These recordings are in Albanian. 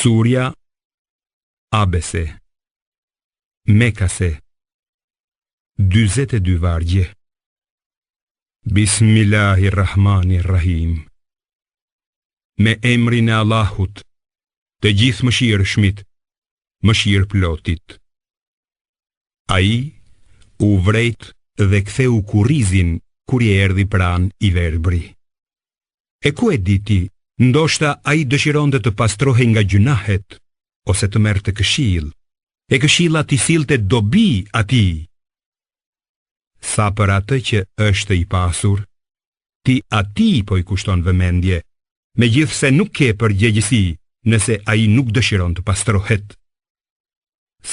Surja Abese, Mekase, 42 vargje. Bismillahirrahmanirrahim. Me emrin e Allahut, të gjithë mëshirshmit, mëshirëplotit. Ai u vrejt dhe ktheu kurrizin kur i erdhi pranë i verbri. E ku e di ti, ndoshta ai dëshironte të pastrohej nga gjunahet, ose të merrte këshill, e këshilla t'i sillte dobi atij. Sa për atë që është i pasur, ti atij po i kushton vëmendje, megjithse nuk ke përgjegjësi nëse ai nuk dëshiron të pastrohet.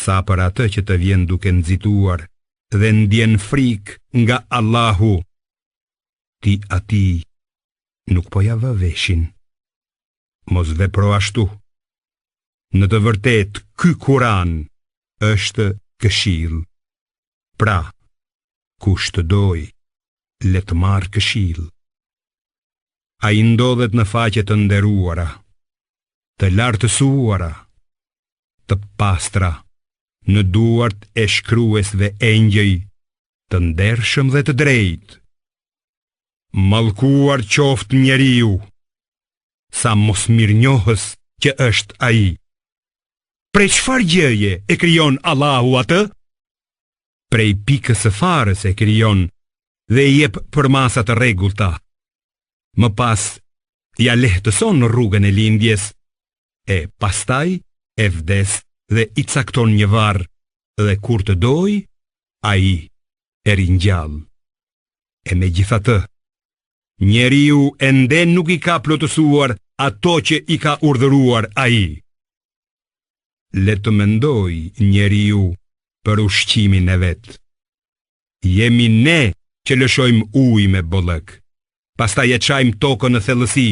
Sa për atë që të vjen duke nxituar dhe ndjen frikë nga Allahu, ti atij nuk po ja vë veshin. Mos vepro ashtu. Në të vërtetë, ky Kur'an është këshill. Pra, kush të dojë, le të marrë këshill. Ai ndodhet në faqe të nderuara, të lartësuara, të pastra, në duart e shkruesve engjëj, të ndershëm dhe të drejtë. Mallkuar qoftë njeriu, sa mosmirnjohës që është ai. Prej çfarë gjëje e krijon Allahu atë? Prej pikës së farës e krijon dhe i jep përmasa të rregullta. Më pas ja lehtëson rrugën e lindjes, e pastaj e vdes dhe i cakton një varr, dhe kur të dojë, ai e ringjall. E megjithatë, njeriu ende nuk i ka plotësuar ato që i ka urdhëruar ai. Le të mendoj njeriu për ushqimin e vet. Jemi ne që lëshojmë ujë me bollëk, pastaj e çajmë tokën në thellësi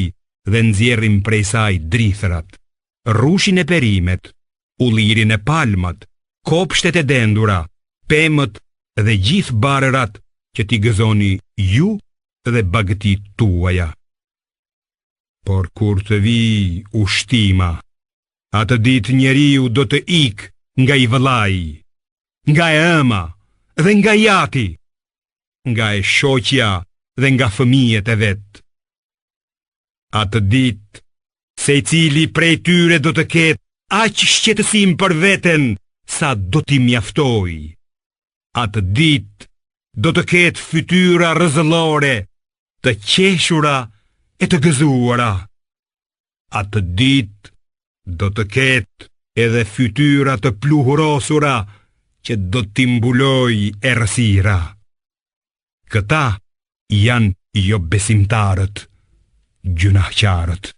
dhe nxjerrim prej saj drithërat, rrushin e perimet, ullirin e palmat, kopshtet e dendura, pemët dhe gjithë barërat që t'i gëzoni ju dhe bagëtit tuaja. Por kur të vi ushtima, atë ditë njeriu do të ikë nga i vëllai, nga e ëma dhe nga jati, nga e shoqja dhe nga fëmijët e vet. Atë ditë, secili prej tyre do të ketë aq shqetësim për veten sa do t'i mjaftojë. Atë ditë do të ketë fytyra rrezëllore, të qeshura e të gëzuara. Atë ditë do të ketë edhe fytyra të pluhurosura që do t'i mbulojë errësira. Këta janë jo besimtarët, gjunahqarët.